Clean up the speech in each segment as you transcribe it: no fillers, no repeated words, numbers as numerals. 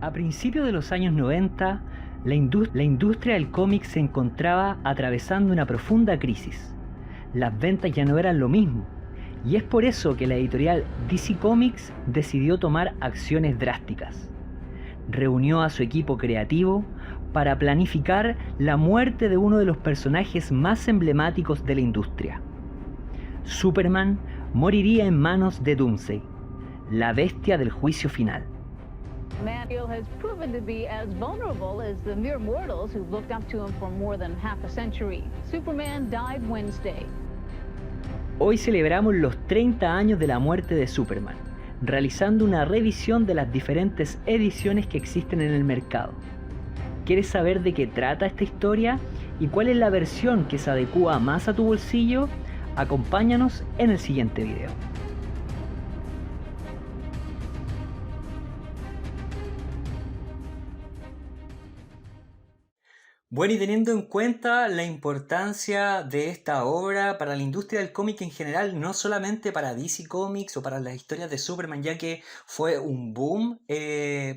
A principios de los años 90, la industria del cómic se encontraba atravesando una profunda crisis. Las ventas ya no eran lo mismo, y es por eso que la editorial DC Comics decidió tomar acciones drásticas. Reunió a su equipo creativo para planificar la muerte de uno de los personajes más emblemáticos de la industria. Superman moriría en manos de Doomsday, la bestia del juicio final. Man has proven to be as vulnerable as the mere mortals who've looked up to him for more than half a century. Superman died Wednesday. Hoy celebramos los 30 años de la muerte de Superman, realizando una revisión de las diferentes ediciones que existen en el mercado. ¿Quieres saber de qué trata esta historia y cuál es la versión que se adecua más a tu bolsillo? Acompáñanos en el siguiente video. Bueno, y teniendo en cuenta la importancia de esta obra para la industria del cómic en general, no solamente para DC Comics o para las historias de Superman, ya que fue un boom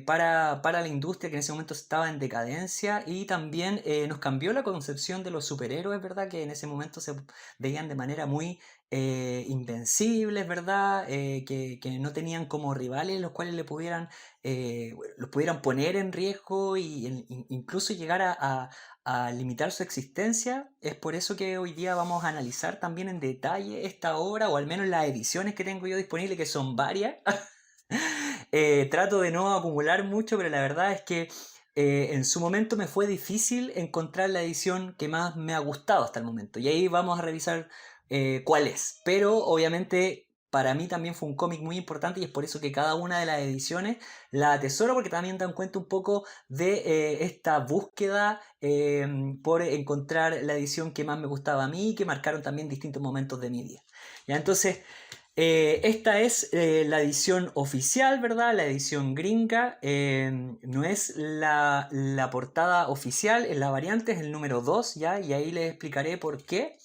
para la industria que en ese momento estaba en decadencia, y también nos cambió la concepción de los superhéroes, ¿verdad? Que en ese momento se veían de manera muy invencibles, ¿verdad? Que no tenían como rivales los cuales los pudieran poner en riesgo incluso llegar a limitar su existencia. Es por eso que hoy día vamos a analizar también en detalle esta obra, o al menos las ediciones que tengo yo disponibles, que son varias. Trato de no acumular mucho, pero la verdad es que en su momento me fue difícil encontrar la edición que más me ha gustado hasta el momento, y ahí vamos a revisar cuál es. Pero obviamente para mí también fue un cómic muy importante, y es por eso que cada una de las ediciones la atesoro, porque también dan cuenta un poco de esta búsqueda por encontrar la edición que más me gustaba a mí y que marcaron también distintos momentos de mi vida. Ya, entonces esta es la edición oficial, ¿verdad? La edición gringa. No es la portada oficial, es la variante, es el número 2, ¿ya? Y ahí les explicaré por qué.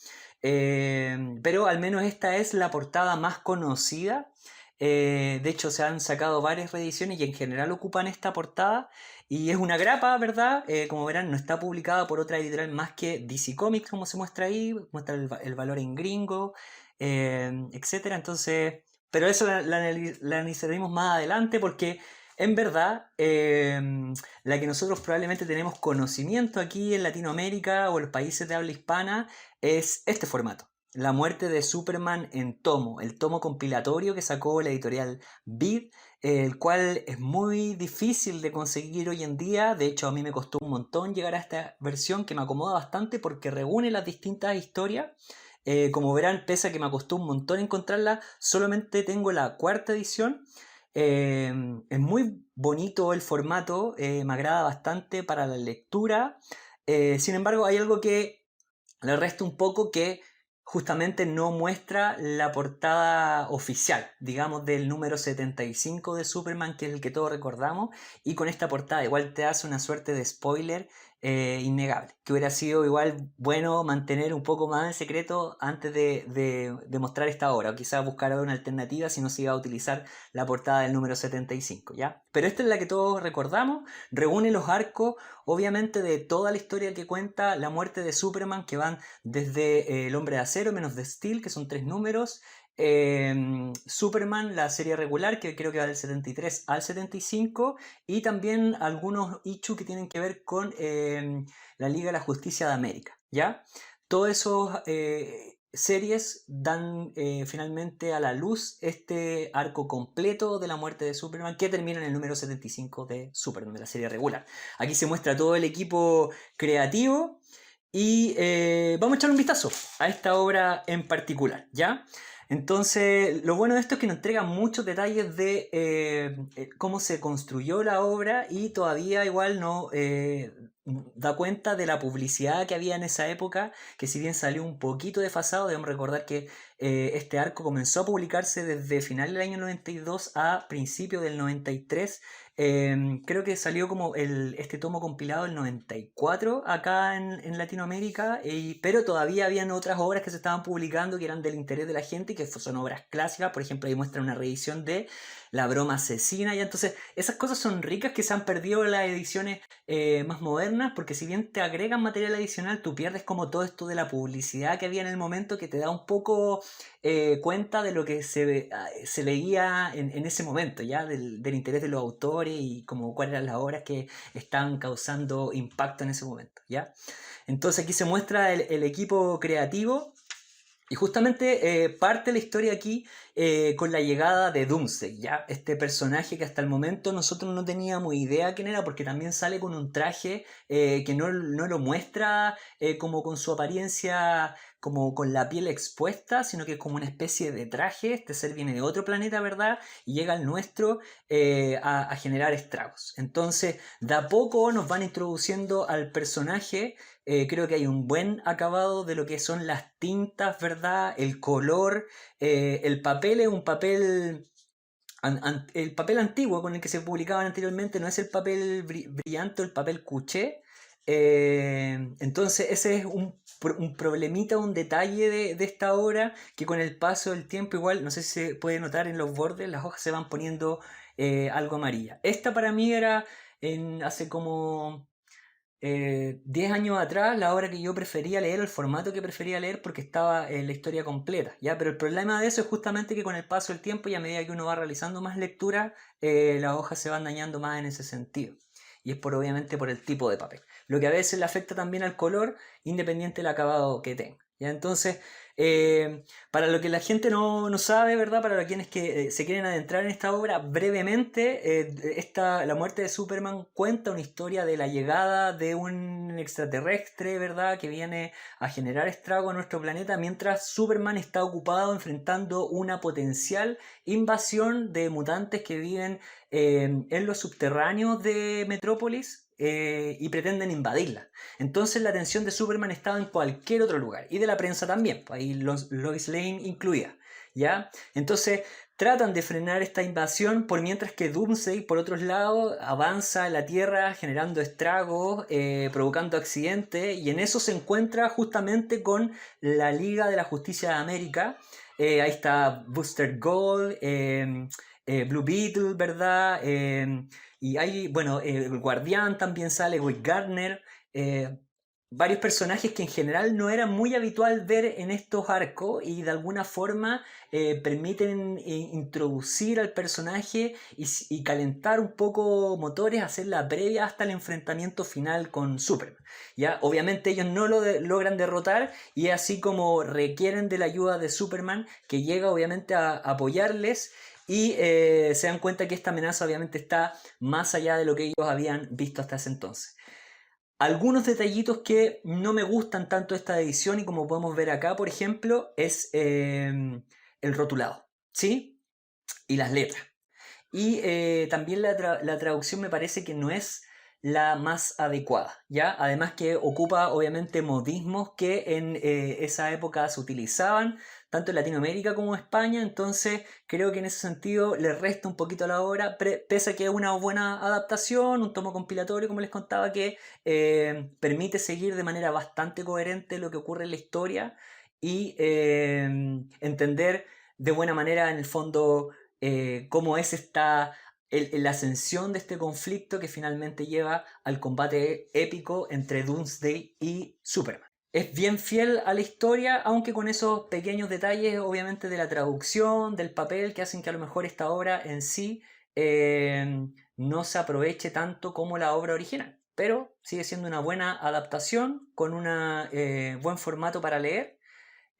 Pero al menos esta es la portada más conocida. De hecho, se han sacado varias reediciones y en general ocupan esta portada. Y es una grapa, ¿verdad? Como verán, no está publicada por otra editorial más que DC Comics, como se muestra ahí. Muestra el valor en gringo, etcétera. Entonces, pero eso la analizaremos más adelante, porque en verdad la que nosotros probablemente tenemos conocimiento aquí en Latinoamérica o en los países de habla hispana es este formato: la muerte de Superman en tomo, el tomo compilatorio que sacó la editorial Vid, el cual es muy difícil de conseguir hoy en día. De hecho, a mí me costó un montón llegar a esta versión, que me acomoda bastante porque reúne las distintas historias. Como verán, pese a que me costó un montón encontrarla, solamente tengo la cuarta edición. Es muy bonito el formato, me agrada bastante para la lectura. Sin embargo, hay algo que le resta un poco, que justamente no muestra la portada oficial, digamos, del número 75 de Superman, que es el que todos recordamos. Y con esta portada igual te hace una suerte de spoiler innegable, que hubiera sido igual bueno mantener un poco más en secreto antes de mostrar esta obra, o quizás buscar una alternativa si no se iba a utilizar la portada del número 75, ¿ya? Pero esta es la que todos recordamos. Reúne los arcos, obviamente, de toda la historia que cuenta la muerte de Superman, que van desde El Hombre de Acero, menos de Steel, que son 3 números, Superman, la serie regular, que creo que va del 73 al 75, y también algunos issues que tienen que ver con la Liga de la Justicia de América, ¿ya? Todos esos series dan finalmente a la luz este arco completo de la muerte de Superman, que termina en el número 75 de Superman, de la serie regular. Aquí se muestra todo el equipo creativo, y vamos a echar un vistazo a esta obra en particular, ¿ya? Entonces, lo bueno de esto es que nos entrega muchos detalles de cómo se construyó la obra, y todavía igual no da cuenta de la publicidad que había en esa época, que si bien salió un poquito desfasado. Debemos recordar que este arco comenzó a publicarse desde final del año 92 a principio del 93. Creo que salió como este tomo compilado el 94 acá en Latinoamérica, pero todavía habían otras obras que se estaban publicando que eran del interés de la gente y que son obras clásicas. Por ejemplo, ahí muestran una reedición de la broma asesina, y entonces esas cosas son ricas que se han perdido en las ediciones más modernas, porque si bien te agregan material adicional, tú pierdes como todo esto de la publicidad que había en el momento, que te da un poco cuenta de lo que se leía en ese momento, ya del interés de los autores y como cuáles eran las obras que estaban causando impacto en ese momento, ¿ya? Entonces aquí se muestra el equipo creativo y justamente parte la historia aquí con la llegada de Doomsday, ¿ya? Este personaje que hasta el momento nosotros no teníamos idea quién era, porque también sale con un traje que no lo muestra como con su apariencia, como con la piel expuesta, sino que es como una especie de traje. Este ser viene de otro planeta, ¿verdad? Y llega al nuestro a generar estragos. Entonces, de a poco nos van introduciendo al personaje. Creo que hay un buen acabado de lo que son las tintas, ¿verdad? El color, el papel es un papel, el papel antiguo con el que se publicaban anteriormente, no es el papel brillante o el papel cuché. Entonces ese es un problemita, un detalle de esta obra, que con el paso del tiempo igual, no sé si se puede notar en los bordes, las hojas se van poniendo algo amarillas. Esta para mí era hace como 10 años atrás, la obra que yo prefería leer, el formato que prefería leer, porque estaba en la historia completa, ¿ya? Pero el problema de eso es justamente que con el paso del tiempo y a medida que uno va realizando más lectura, las hojas se van dañando más en ese sentido. Y es obviamente por el tipo de papel. Lo que a veces le afecta también al color, independiente del acabado que tenga, ¿ya? Entonces, para lo que la gente no sabe, ¿verdad? Para quienes que se quieren adentrar en esta obra, brevemente, la muerte de Superman cuenta una historia de la llegada de un extraterrestre, ¿verdad? Que viene a generar estrago a nuestro planeta mientras Superman está ocupado enfrentando una potencial invasión de mutantes que viven en los subterráneos de Metrópolis. Y pretenden invadirla. Entonces la atención de Superman estaba en cualquier otro lugar. Y de la prensa también. Ahí Lois Lane incluida. ¿Ya? Entonces tratan de frenar esta invasión por mientras que Doomsday, por otro lado, avanza en la Tierra generando estragos, provocando accidentes. Y en eso se encuentra justamente con la Liga de la Justicia de América. Ahí está Booster Gold, Blue Beetle, ¿verdad? Y hay, bueno, el Guardián también sale, Guy Gardner, varios personajes que en general no era muy habitual ver en estos arcos y de alguna forma permiten introducir al personaje y calentar un poco motores, hacer la previa hasta el enfrentamiento final con Superman. ¿Ya? Obviamente ellos no lo logran derrotar y es así como requieren de la ayuda de Superman, que llega obviamente a apoyarles. Y se dan cuenta que esta amenaza obviamente está más allá de lo que ellos habían visto hasta ese entonces. Algunos detallitos que no me gustan tanto de esta edición y como podemos ver acá, por ejemplo, es el rotulado, ¿sí? Y las letras. Y también la traducción me parece que no es la más adecuada, ¿ya? Además que ocupa obviamente modismos que en esa época se utilizaban, tanto en Latinoamérica como en España, entonces creo que en ese sentido le resta un poquito a la obra, pese a que es una buena adaptación, un tomo compilatorio, como les contaba, que permite seguir de manera bastante coherente lo que ocurre en la historia y entender de buena manera en el fondo cómo es la ascensión de este conflicto que finalmente lleva al combate épico entre Doomsday y Superman. Es bien fiel a la historia, aunque con esos pequeños detalles, obviamente, de la traducción, del papel, que hacen que a lo mejor esta obra en sí no se aproveche tanto como la obra original. Pero sigue siendo una buena adaptación con un buen formato para leer.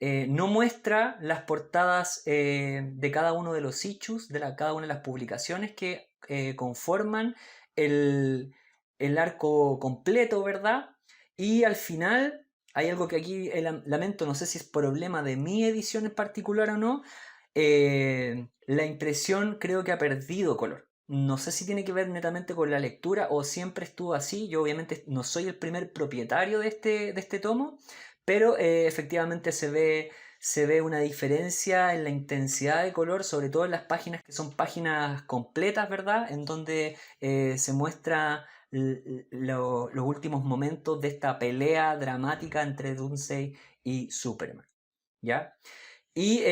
No muestra las portadas de cada uno de los issues, cada una de las publicaciones que conforman el, el arco completo, ¿verdad? Y al final hay algo que aquí lamento, no sé si es problema de mi edición en particular o no, la impresión creo que ha perdido color. No sé si tiene que ver netamente con la lectura o siempre estuvo así. Yo obviamente no soy el primer propietario de este tomo, pero efectivamente se ve una diferencia en la intensidad de color, sobre todo en las páginas que son páginas completas, ¿verdad? En donde se muestra los últimos momentos de esta pelea dramática entre Doomsday y Superman, ¿ya? Y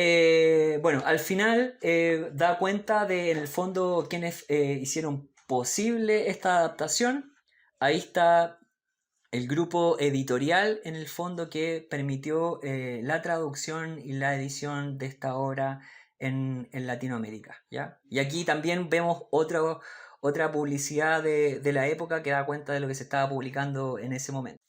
bueno, al final da cuenta de, en el fondo, quienes hicieron posible esta adaptación. Ahí está el grupo editorial, en el fondo, que permitió la traducción y la edición de esta obra en Latinoamérica, ¿ya? Y aquí también vemos otra publicidad de la época que da cuenta de lo que se estaba publicando en ese momento.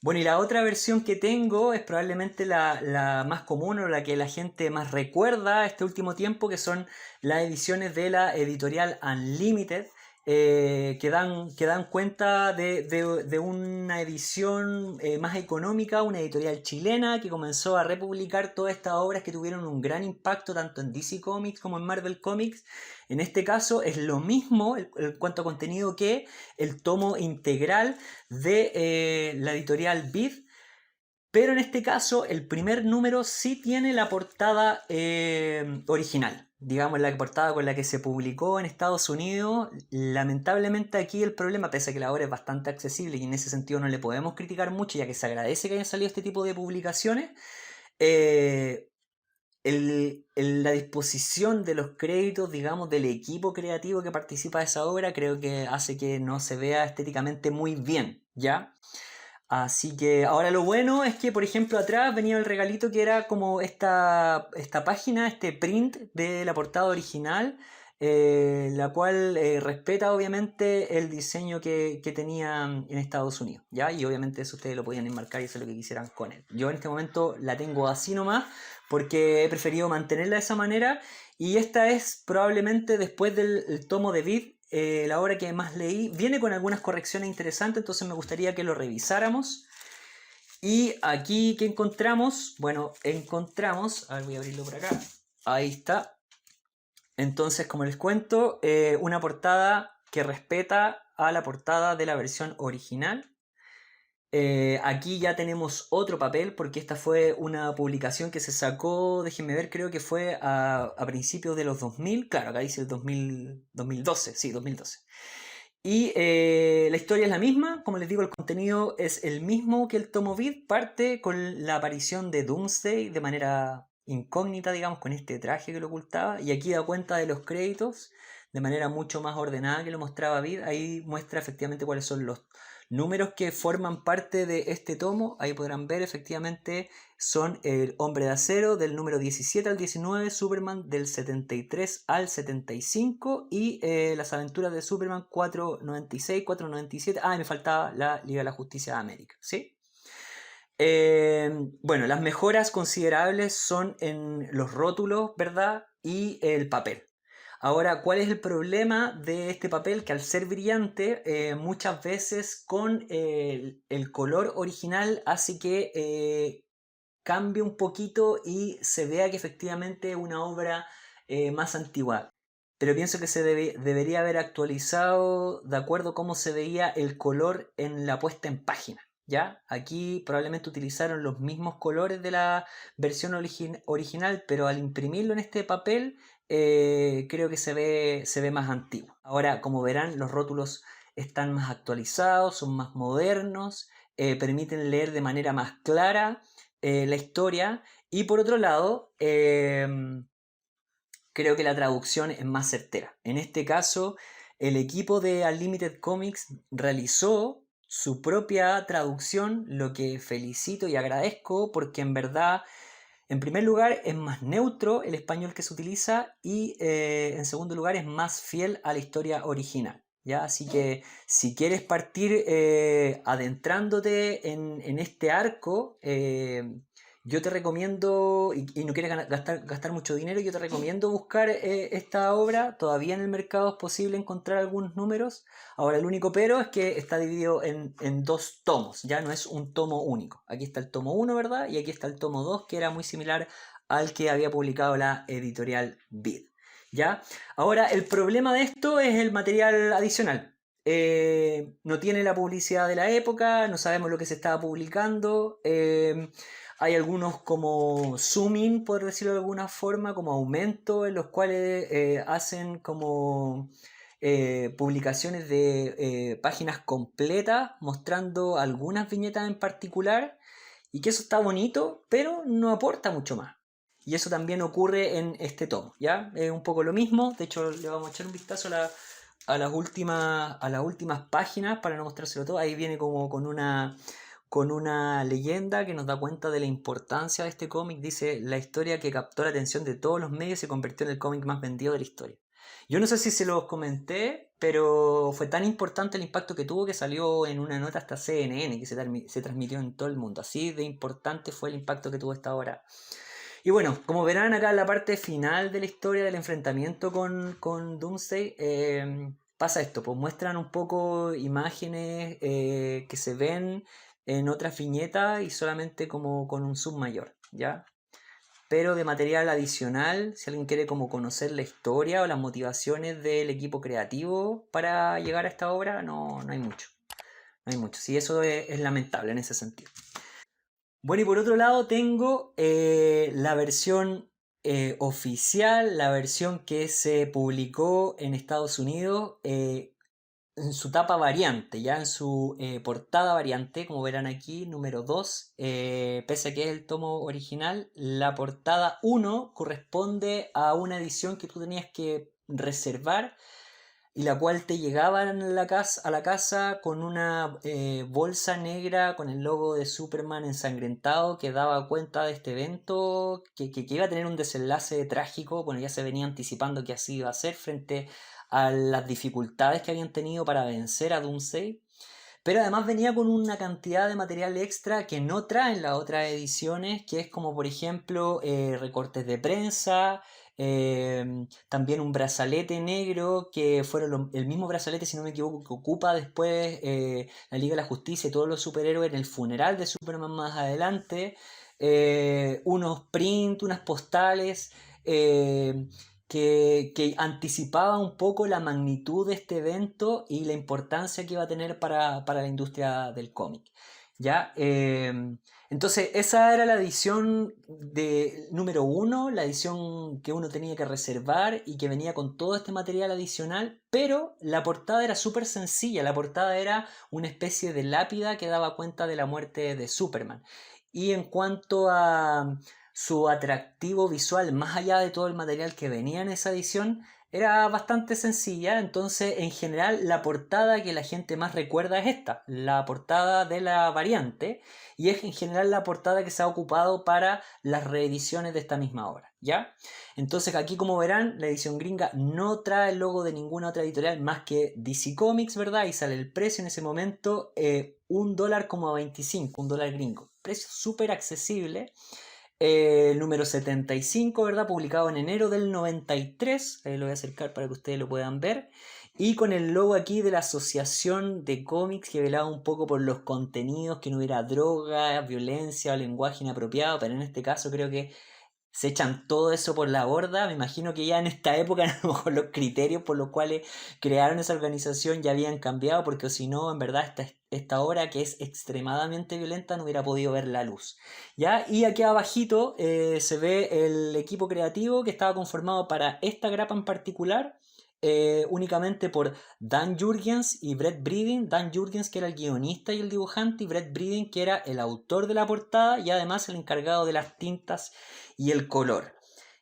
Bueno, y la otra versión que tengo es probablemente la más común o la que la gente más recuerda este último tiempo, que son las ediciones de la editorial Unlimited, que dan cuenta de una edición más económica, una editorial chilena que comenzó a republicar todas estas obras que tuvieron un gran impacto tanto en DC Comics como en Marvel Comics. En este caso es lo mismo en cuanto a contenido que el tomo integral de la editorial Vid, pero en este caso el primer número sí tiene la portada original, digamos la portada con la que se publicó en Estados Unidos. Lamentablemente aquí el problema, pese a que la obra es bastante accesible y en ese sentido no le podemos criticar mucho, ya que se agradece que hayan salido este tipo de publicaciones, eh, la disposición de los créditos, digamos, del equipo creativo que participa de esa obra, creo que hace que no se vea estéticamente muy bien, ¿ya? Así que ahora lo bueno es que, por ejemplo, atrás venía el regalito que era como esta página, este print de la portada original, la cual respeta obviamente el diseño que tenía en Estados Unidos, ¿ya? Y obviamente eso ustedes lo podían enmarcar y hacer lo que quisieran con él. Yo en este momento la tengo así nomás porque he preferido mantenerla de esa manera, y esta es probablemente después del tomo de Vid la obra que más leí. Viene con algunas correcciones interesantes, entonces me gustaría que lo revisáramos. Y aquí, ¿qué encontramos? Bueno, encontramos, a ver, voy a abrirlo por acá, ahí está. Entonces, como les cuento, una portada que respeta a la portada de la versión original. Aquí ya tenemos otro papel, porque esta fue una publicación que se sacó, déjenme ver, creo que fue a principios de los 2000. Claro, acá dice el 2012, sí, 2012. Y la historia es la misma, como les digo, el contenido es el mismo que el tomo Vid. Parte con la aparición de Doomsday de manera incógnita, digamos, con este traje que lo ocultaba, y aquí da cuenta de los créditos de manera mucho más ordenada que lo mostraba Vid. Ahí muestra efectivamente cuáles son los números que forman parte de este tomo. Ahí podrán ver efectivamente son el Hombre de Acero del número 17 al 19, Superman del 73 al 75 y las aventuras de Superman 496, 497. Ah, y me faltaba la Liga de la Justicia de América, ¿sí? Bueno, las mejoras considerables son en los rótulos, ¿verdad? Y el papel. Ahora, ¿cuál es el problema de este papel? Que al ser brillante, muchas veces con el color original hace que cambie un poquito y se vea que efectivamente es una obra más antigua. Pero pienso que debería haber actualizado de acuerdo a cómo se veía el color en la puesta en página. ¿Ya? Aquí probablemente utilizaron los mismos colores de la versión original, pero al imprimirlo en este papel creo que se ve más antiguo. Ahora, como verán, los rótulos están más actualizados, son más modernos, permiten leer de manera más clara la historia, y por otro lado, creo que la traducción es más certera. En este caso, el equipo de Unlimited Comics realizó su propia traducción, lo que felicito y agradezco, porque en verdad, en primer lugar, es más neutro el español que se utiliza, y en segundo lugar es más fiel a la historia original. ¿Ya? Así que si quieres partir adentrándote en este arco, yo te recomiendo, y no quieres gastar mucho dinero, yo te recomiendo buscar esta obra. Todavía en el mercado es posible encontrar algunos números. Ahora, el único pero es que está dividido en dos tomos, ya no es un tomo único. Aquí está el tomo 1, ¿verdad? Y aquí está el tomo 2, que era muy similar al que había publicado la editorial Vid. ¿Ya? Ahora, el problema de esto es el material adicional. No tiene la publicidad de la época, no sabemos lo que se estaba publicando. Hay algunos como zoom-in, por decirlo de alguna forma, como aumento, en los cuales hacen como publicaciones de páginas completas mostrando algunas viñetas en particular, y que eso está bonito, pero no aporta mucho más. y eso también ocurre en este tomo, ¿ya? Es un poco lo mismo, de hecho le vamos a echar un vistazo a las últimas páginas para no mostrárselo todo. Ahí viene como con una leyenda que nos da cuenta de la importancia de este cómic. Dice: la historia que captó la atención de todos los medios se convirtió en el cómic más vendido de la historia. Yo no sé si se los comenté, pero fue tan importante el impacto que tuvo que salió en una nota hasta CNN, que se transmitió en todo el mundo. Así de importante fue el impacto que tuvo esta obra. Y bueno, como verán acá en la parte final de la historia del enfrentamiento con Doomsday, pasa esto, pues muestran un poco imágenes que se ven en otras viñetas y solamente como con un zoom mayor, ¿ya? Pero de material adicional, si alguien quiere como conocer la historia o las motivaciones del equipo creativo para llegar a esta obra, no hay mucho. No hay mucho. Sí, eso es lamentable en ese sentido. Bueno, y por otro lado tengo la versión oficial, la versión que se publicó en Estados Unidos en su tapa variante, ya en su portada variante, como verán aquí, número 2, pese a que es el tomo original, la portada 1 corresponde a una edición que tú tenías que reservar y la cual te llegaba a la casa con una bolsa negra con el logo de Superman ensangrentado que daba cuenta de este evento, que iba a tener un desenlace trágico. Bueno, ya se venía anticipando que así iba a ser frente a las dificultades que habían tenido para vencer a Doomsday. Pero además venía con una cantidad de material extra que no traen las otras ediciones, que es como por ejemplo recortes de prensa, también un brazalete negro, que fueron el mismo brazalete, si no me equivoco, que ocupa después la Liga de la Justicia y todos los superhéroes en el funeral de Superman más adelante, unos prints, unas postales. Que anticipaba un poco la magnitud de este evento y la importancia que iba a tener para la industria del cómic. ¿Ya? Entonces esa era la edición de número 1, la edición que uno tenía que reservar y que venía con todo este material adicional, pero la portada era súper sencilla. La portada era una especie de lápida que daba cuenta de la muerte de Superman. Y en cuanto a su atractivo visual, más allá de todo el material que venía en esa edición, era bastante sencilla. Entonces, en general, la portada que la gente más recuerda es esta, la portada de la variante, y es en general la portada que se ha ocupado para las reediciones de esta misma obra, ¿ya? Entonces, aquí como verán, la edición gringa no trae el logo de ninguna otra editorial más que DC Comics, ¿verdad? Y sale el precio en ese momento, $1,25, $1 gringo. Precio súper accesible. Número 75, ¿verdad? Publicado en enero del 93. Ahí lo voy a acercar para que ustedes lo puedan ver. Y con el logo aquí de la Asociación de Cómics, que velaba un poco por los contenidos, que no hubiera droga, violencia o lenguaje inapropiado. Pero en este caso creo que se echan todo eso por la borda. Me imagino que ya en esta época a lo mejor los criterios por los cuales crearon esa organización ya habían cambiado, porque si no, en verdad esta obra, que es extremadamente violenta, no hubiera podido ver la luz, ¿ya? Y aquí abajito se ve el equipo creativo que estaba conformado para esta grapa en particular. Únicamente por Dan Jurgens y Brett Breeding. Dan Jurgens, que era el guionista y el dibujante, y Brett Breeding, que era el autor de la portada y además el encargado de las tintas y el color.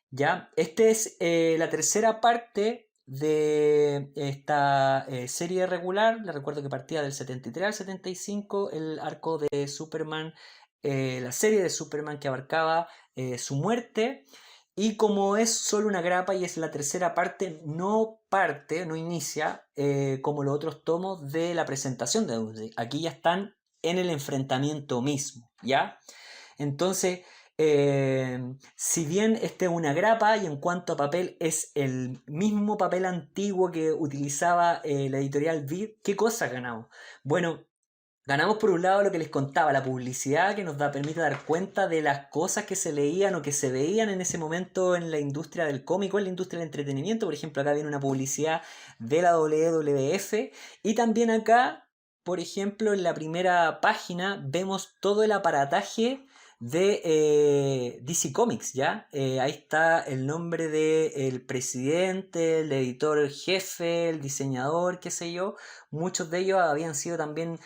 ¿Ya? Esta es la tercera parte de esta serie regular. Les recuerdo que partía del 73 al 75 el arco de Superman, la serie de Superman que abarcaba su muerte. Y como es solo una grapa y es la tercera parte, no inicia como los otros tomos de la presentación de Doomsday. Aquí ya están en el enfrentamiento mismo, ¿ya? Entonces, si bien esta es una grapa y en cuanto a papel es el mismo papel antiguo que utilizaba la editorial Vid, ¿qué cosa ganamos? Bueno, ganamos por un lado lo que les contaba, la publicidad que nos permite dar cuenta de las cosas que se leían o que se veían en ese momento en la industria del cómic o en la industria del entretenimiento. Por ejemplo, acá viene una publicidad de la WWF, y también acá, por ejemplo, en la primera página vemos todo el aparataje de DC Comics, ¿ya? Ahí está el nombre del presidente, el editor jefe, el diseñador, qué sé yo. Muchos de ellos habían sido también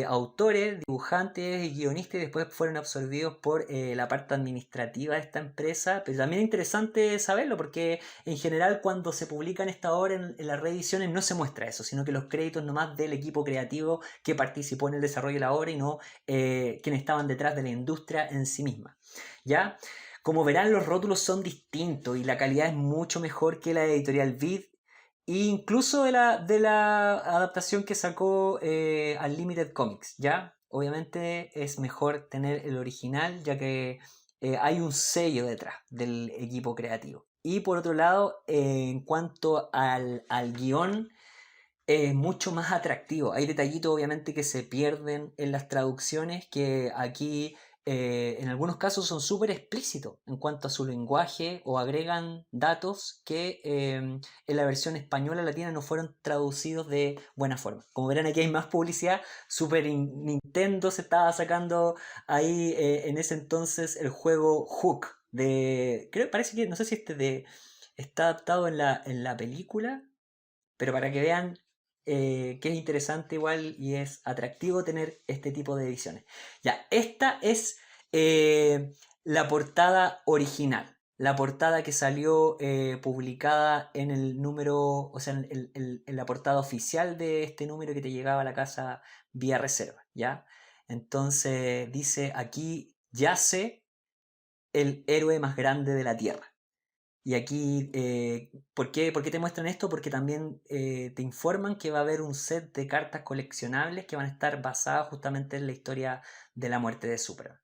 autores, dibujantes y guionistas y después fueron absorbidos por la parte administrativa de esta empresa. Pero también es interesante saberlo porque en general cuando se publican esta obra en las reediciones no se muestra eso, sino que los créditos nomás del equipo creativo que participó en el desarrollo de la obra y no quienes estaban detrás de la industria en sí misma. ¿Ya? Como verán, los rótulos son distintos y la calidad es mucho mejor que la editorial Vid, e incluso de la adaptación que sacó Unlimited Comics, ¿ya? Obviamente es mejor tener el original, ya que hay un sello detrás del equipo creativo. Y por otro lado, en cuanto al guión, es mucho más atractivo. Hay detallitos obviamente que se pierden en las traducciones que aquí en algunos casos son súper explícitos en cuanto a su lenguaje o agregan datos que en la versión española latina no fueron traducidos de buena forma. Como verán aquí hay más publicidad. Nintendo se estaba sacando ahí en ese entonces el juego Hook parece que no sé si está adaptado en la película, pero para que vean que es interesante igual y es atractivo tener este tipo de ediciones. Ya, esta es la portada original. La portada que salió publicada en el número, o sea, en la portada oficial de este número que te llegaba a la casa vía reserva, ¿ya? Entonces dice, aquí yace el héroe más grande de la Tierra. Y aquí, ¿por qué te muestran esto? Porque también te informan que va a haber un set de cartas coleccionables que van a estar basadas justamente en la historia de la muerte de Superman.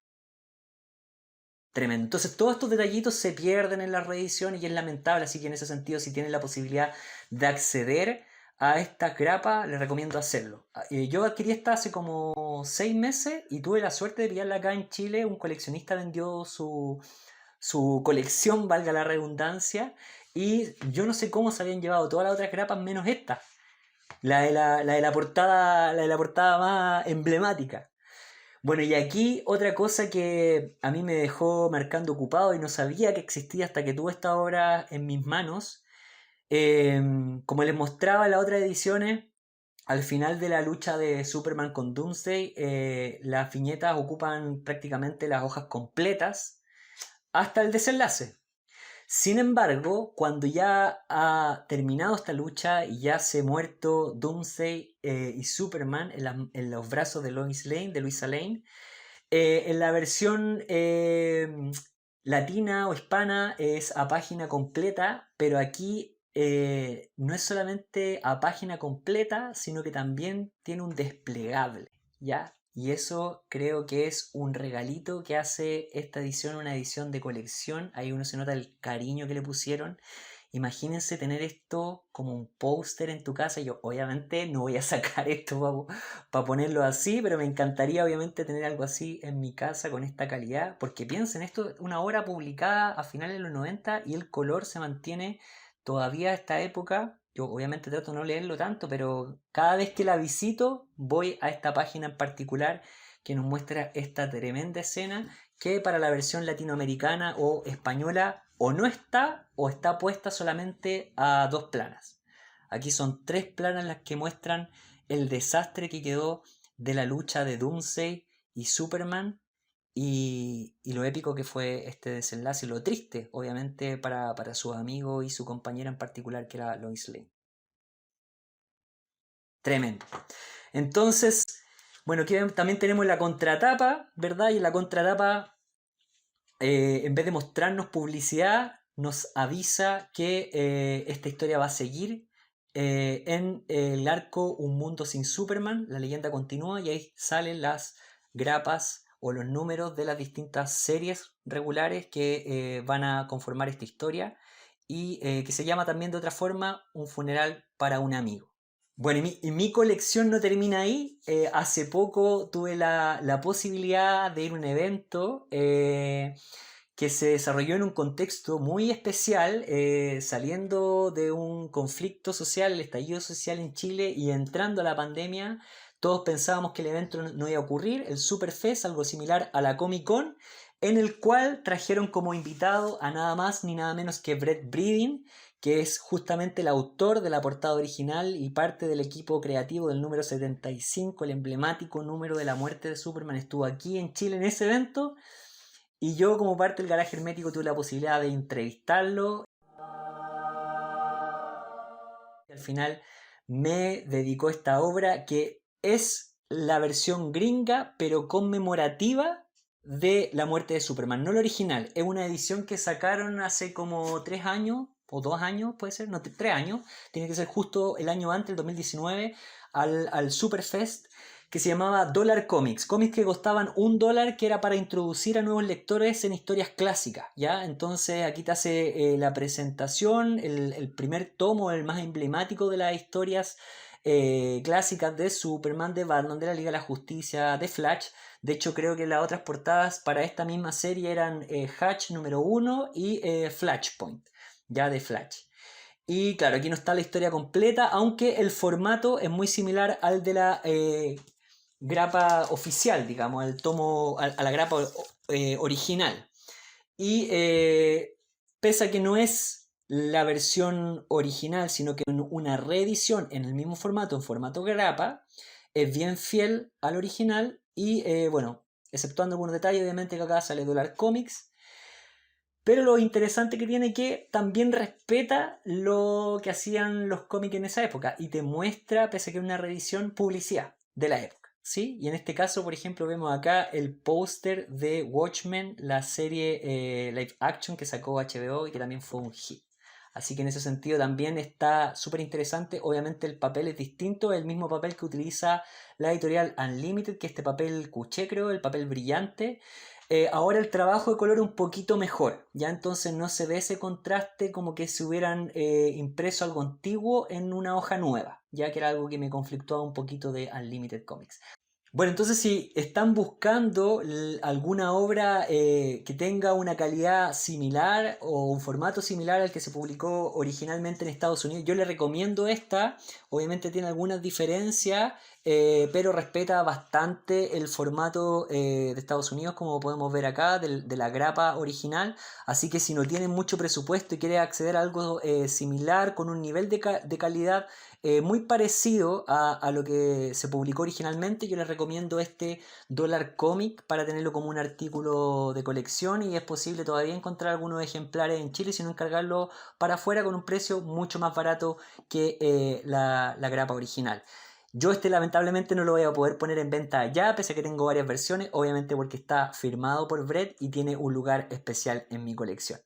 Tremendo. Entonces todos estos detallitos se pierden en la reedición y es lamentable, así que en ese sentido si tienen la posibilidad de acceder a esta grapa, les recomiendo hacerlo. Yo adquirí esta hace como 6 meses y tuve la suerte de pillarla acá en Chile. Un coleccionista vendió su colección, valga la redundancia, y yo no sé cómo se habían llevado todas las otras grapas menos esta, la de la portada más emblemática. Bueno, y aquí otra cosa que a mí me dejó marcando ocupado y no sabía que existía hasta que tuve esta obra en mis manos. Como les mostraba en las otras ediciones, al final de la lucha de Superman con Doomsday, las viñetas ocupan prácticamente las hojas completas hasta el desenlace. Sin embargo, cuando ya ha terminado esta lucha y ya se ha muerto Doomsday y Superman en los brazos de Luisa Lane, en la versión latina o hispana es a página completa, pero aquí no es solamente a página completa, sino que también tiene un desplegable, ¿ya? Y eso creo que es un regalito que hace esta edición una edición de colección. Ahí uno se nota el cariño que le pusieron. Imagínense tener esto como un póster en tu casa. Yo obviamente no voy a sacar esto para ponerlo así, pero me encantaría obviamente tener algo así en mi casa con esta calidad. Porque piensen, esto es una obra publicada a finales de los 90 y el color se mantiene todavía a esta época. Yo obviamente trato de no leerlo tanto, pero cada vez que la visito voy a esta página en particular que nos muestra esta tremenda escena que para la versión latinoamericana o española o no está o está puesta solamente a 2 planas. Aquí son 3 planas las que muestran el desastre que quedó de la lucha de Doomsday y Superman y lo épico que fue este desenlace y lo triste, obviamente, para su amigo y su compañera en particular, que era Lois Lane. Tremendo. Entonces, bueno, aquí también tenemos la contratapa, ¿verdad? Y en la contratapa, en vez de mostrarnos publicidad, nos avisa que esta historia va a seguir en el arco Un Mundo Sin Superman. La leyenda continúa y ahí salen las grapas o los números de las distintas series regulares que van a conformar esta historia y que se llama también de otra forma Un Funeral para un Amigo. Bueno, y mi colección no termina ahí. Hace poco tuve la posibilidad de ir a un evento que se desarrolló en un contexto muy especial, saliendo de un conflicto social, el estallido social en Chile y entrando a la pandemia. Todos pensábamos que el evento no iba a ocurrir, el Superfest, algo similar a la Comic Con, en el cual trajeron como invitado a nada más ni nada menos que Brett Breeding, que es justamente el autor de la portada original y parte del equipo creativo del número 75, el emblemático número de la muerte de Superman. Estuvo aquí en Chile en ese evento y yo, como parte del Garaje Hermético, tuve la posibilidad de entrevistarlo. Y al final me dedicó esta obra que es la versión gringa pero conmemorativa de la muerte de Superman, no la original. Es una edición que sacaron hace como 3 años o 2 años, puede ser, no, 3 años, tiene que ser justo el año antes, el 2019, al Superfest, que se llamaba Dollar Comics, cómics que costaban $1, que era para introducir a nuevos lectores en historias clásicas, ¿ya? Entonces aquí te hace la presentación, el primer tomo, el más emblemático de las historias clásicas de Superman, de Batman, de la Liga de la Justicia, de Flash. De hecho, creo que las otras portadas para esta misma serie eran Hatch número 1 y Flashpoint, ya de Flash. Y claro, aquí no está la historia completa, aunque el formato es muy similar al de la grapa oficial, digamos, al tomo, a la grapa original. Y pese a que no es la versión original, sino que una reedición en el mismo formato, en formato grapa, es bien fiel al original y bueno, exceptuando algunos detalles, obviamente que acá sale Dollar Comics. Pero lo interesante que tiene es que también respeta lo que hacían los cómics en esa época y te muestra, pese a que es una reedición, publicidad de la época, ¿sí? Y en este caso, por ejemplo, vemos acá el póster de Watchmen, la serie live action que sacó HBO y que también fue un hit. Así que en ese sentido también está súper interesante. Obviamente el papel es distinto, el mismo papel que utiliza la editorial Unlimited, que es este papel cuché, creo, el papel brillante. Ahora el trabajo de color un poquito mejor, ya entonces no se ve ese contraste como que se hubieran impreso algo antiguo en una hoja nueva, ya que era algo que me conflictuaba un poquito de Unlimited Comics. Bueno, entonces si están buscando alguna obra que tenga una calidad similar o un formato similar al que se publicó originalmente en Estados Unidos, yo les recomiendo esta. Obviamente tiene algunas diferencias, pero respeta bastante el formato de Estados Unidos, como podemos ver acá, de la grapa original. Así que si no tienen mucho presupuesto y quieren acceder a algo similar, con un nivel de calidad muy parecido a lo que se publicó originalmente, yo les recomiendo este Dollar Comic para tenerlo como un artículo de colección, y es posible todavía encontrar algunos ejemplares en Chile, sino encargarlo para afuera con un precio mucho más barato que la grapa original. Yo lamentablemente no lo voy a poder poner en venta ya, pese a que tengo varias versiones, obviamente porque está firmado por Brett y tiene un lugar especial en mi colección.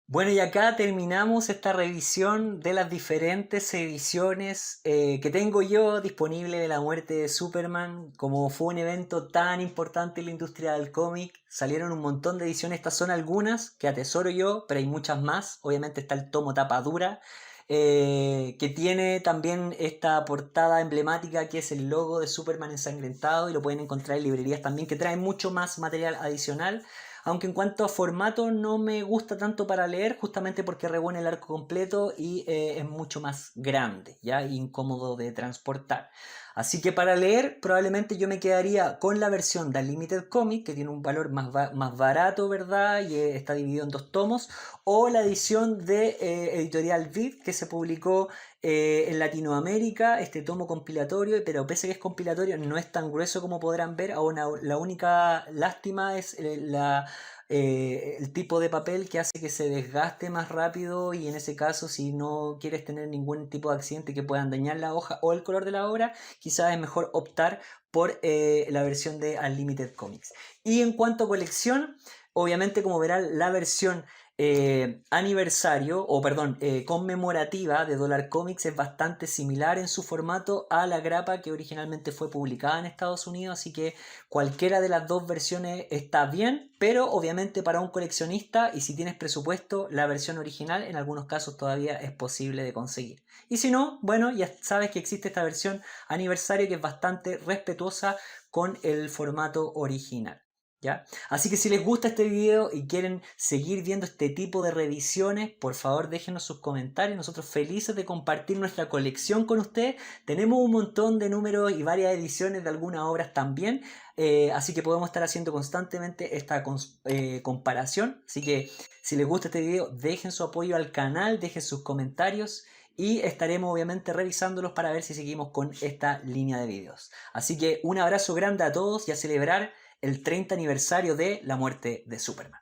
Bueno, y acá terminamos esta revisión de las diferentes ediciones que tengo yo disponible de la muerte de Superman. Como fue un evento tan importante en la industria del cómic, salieron un montón de ediciones. Estas son algunas que atesoro yo, pero hay muchas más. Obviamente está el tomo tapa dura, que tiene también esta portada emblemática que es el logo de Superman ensangrentado, y lo pueden encontrar en librerías también, que trae mucho más material adicional. Aunque en cuanto a formato no me gusta tanto para leer, justamente porque reúne el arco completo y es mucho más grande, ¿ya? Incómodo de transportar. Así que para leer probablemente yo me quedaría con la versión de Unlimited Comic, que tiene un valor más barato, ¿verdad? Y está dividido en 2 tomos. O la edición de Editorial Vid, que se publicó en Latinoamérica, este tomo compilatorio, pero pese a que es compilatorio no es tan grueso como podrán ver. Aún la única lástima es el tipo de papel, que hace que se desgaste más rápido, y en ese caso, si no quieres tener ningún tipo de accidente que puedan dañar la hoja o el color de la obra, quizás es mejor optar por la versión de Unlimited Comics. Y en cuanto a colección, obviamente, como verán, la versión aniversario, o perdón, conmemorativa de Dollar Comics es bastante similar en su formato a la grapa que originalmente fue publicada en Estados Unidos, así que cualquiera de las dos versiones está bien, pero obviamente para un coleccionista, y si tienes presupuesto, la versión original en algunos casos todavía es posible de conseguir. Y si no, bueno, ya sabes que existe esta versión aniversario que es bastante respetuosa con el formato original. ¿Ya? Así que si les gusta este video y quieren seguir viendo este tipo de revisiones, por favor déjenos sus comentarios. Nosotros felices de compartir nuestra colección con ustedes. Tenemos un montón de números y varias ediciones de algunas obras también. Así que podemos estar haciendo constantemente esta comparación. Así que si les gusta este video, dejen su apoyo al canal, dejen sus comentarios. Y estaremos obviamente revisándolos para ver si seguimos con esta línea de videos. Así que un abrazo grande a todos y a celebrar el 30 aniversario de la muerte de Superman.